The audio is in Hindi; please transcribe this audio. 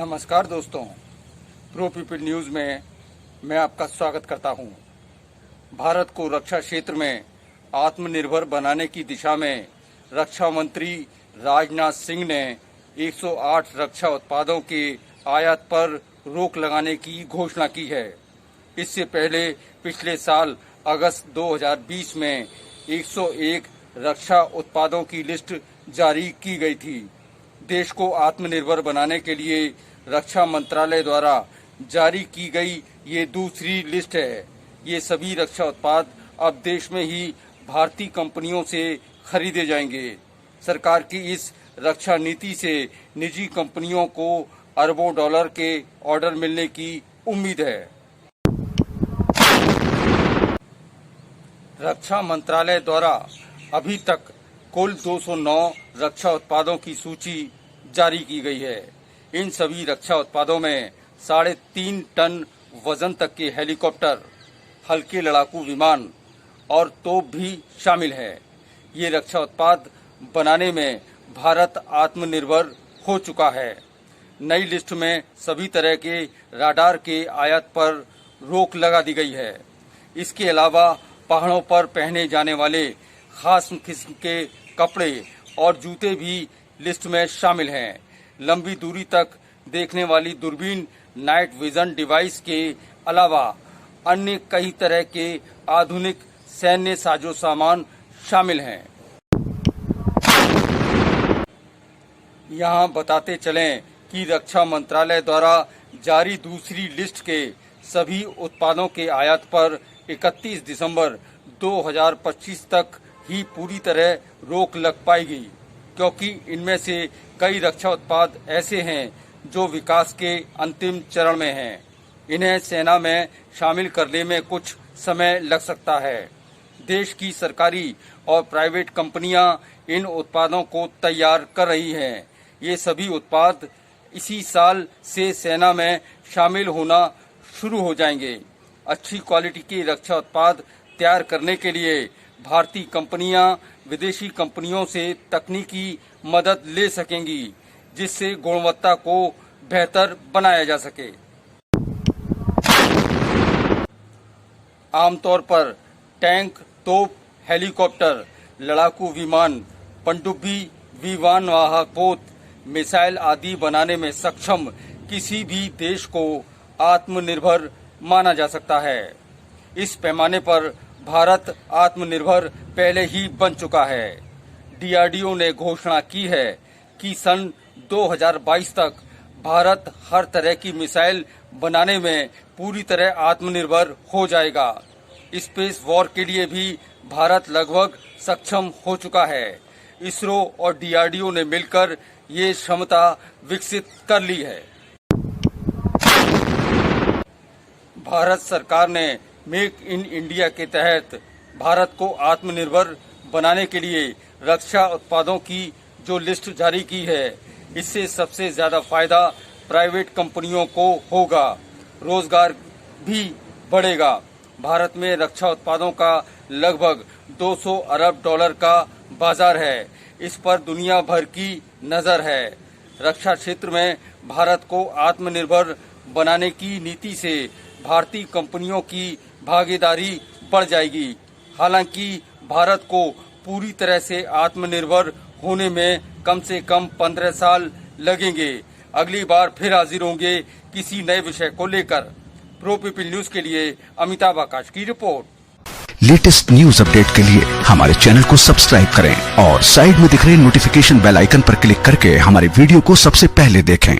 नमस्कार दोस्तों, प्रो पीपल न्यूज़ में मैं आपका स्वागत करता हूं। भारत को रक्षा क्षेत्र में आत्मनिर्भर बनाने की दिशा में रक्षा मंत्री राजनाथ सिंह ने 108 रक्षा उत्पादों के आयात पर रोक लगाने की घोषणा की है। इससे पहले पिछले साल अगस्त 2020 में 101 रक्षा उत्पादों की लिस्ट जारी की गई थी। देश को आत्मनिर्भर बनाने के लिए रक्षा मंत्रालय द्वारा जारी की गई ये दूसरी लिस्ट है। ये सभी रक्षा उत्पाद अब देश में ही भारतीय कंपनियों से खरीदे जाएंगे। सरकार की इस रक्षा नीति से निजी कंपनियों को अरबों डॉलर के ऑर्डर मिलने की उम्मीद है। रक्षा मंत्रालय द्वारा अभी तक कुल 209 रक्षा उत्पादों की सूची जारी की गई है। इन सभी रक्षा उत्पादों में 3.5 टन वजन तक के हेलीकॉप्टर, हल्के लड़ाकू विमान और तोप भी शामिल है। ये रक्षा उत्पाद बनाने में भारत आत्मनिर्भर हो चुका है। नई लिस्ट में सभी तरह के राडार के आयात पर रोक लगा दी गई है। इसके अलावा पहाड़ों पर पहने जाने वाले खास किस्म के कपड़े और जूते भी लिस्ट में शामिल हैं। लंबी दूरी तक देखने वाली दूरबीन, नाइट विजन डिवाइस के अलावा अन्य कई तरह के आधुनिक सैन्य साजो सामान शामिल हैं। यहाँ बताते चलें कि रक्षा मंत्रालय द्वारा जारी दूसरी लिस्ट के सभी उत्पादों के आयात पर 31 दिसंबर 2025 तक ही पूरी तरह रोक लग पाएगी, क्योंकि इनमें से कई रक्षा उत्पाद ऐसे हैं जो विकास के अंतिम चरण में हैं। इन्हें सेना में शामिल करने में कुछ समय लग सकता है। देश की सरकारी और प्राइवेट कंपनियां इन उत्पादों को तैयार कर रही हैं। ये सभी उत्पाद इसी साल से सेना में शामिल होना शुरू हो जाएंगे। अच्छी क्वालिटी के रक्षा उत्पाद तैयार करने के लिए भारतीय कंपनियां विदेशी कंपनियों से तकनीकी मदद ले सकेंगी, जिससे गुणवत्ता को बेहतर बनाया जा सके। आमतौर पर टैंक, तोप, हेलीकॉप्टर, लड़ाकू विमान, पनडुब्बी, विमान वाहक पोत, मिसाइल आदि बनाने में सक्षम किसी भी देश को आत्मनिर्भर माना जा सकता है। इस पैमाने पर भारत आत्मनिर्भर पहले ही बन चुका है। डीआरडीओ ने घोषणा की है कि सन 2022 तक भारत हर तरह की मिसाइल बनाने में पूरी तरह आत्मनिर्भर हो जाएगा। स्पेस वॉर के लिए भी भारत लगभग सक्षम हो चुका है। इसरो और डीआरडीओ ने मिलकर ये क्षमता विकसित कर ली है। भारत सरकार ने मेक इन इंडिया के तहत भारत को आत्मनिर्भर बनाने के लिए रक्षा उत्पादों की जो लिस्ट जारी की है, इससे सबसे ज्यादा फायदा प्राइवेट कंपनियों को होगा। रोजगार भी बढ़ेगा। भारत में रक्षा उत्पादों का लगभग 200 अरब डॉलर का बाजार है। इस पर दुनिया भर की नजर है। रक्षा क्षेत्र में भारत को आत्मनिर्भर बनाने की नीति से भारतीय कंपनियों की भागीदारी बढ़ जाएगी। हालांकि भारत को पूरी तरह से आत्मनिर्भर होने में कम से कम 15 साल लगेंगे। अगली बार फिर हाजिर होंगे किसी नए विषय को लेकर। प्रो पीपल न्यूज के लिए अमिताभ आकाश की रिपोर्ट। लेटेस्ट न्यूज अपडेट के लिए हमारे चैनल को सब्सक्राइब करें और साइड में दिख रहे नोटिफिकेशन बेल आइकन पर क्लिक करके हमारे वीडियो को सबसे पहले देखें।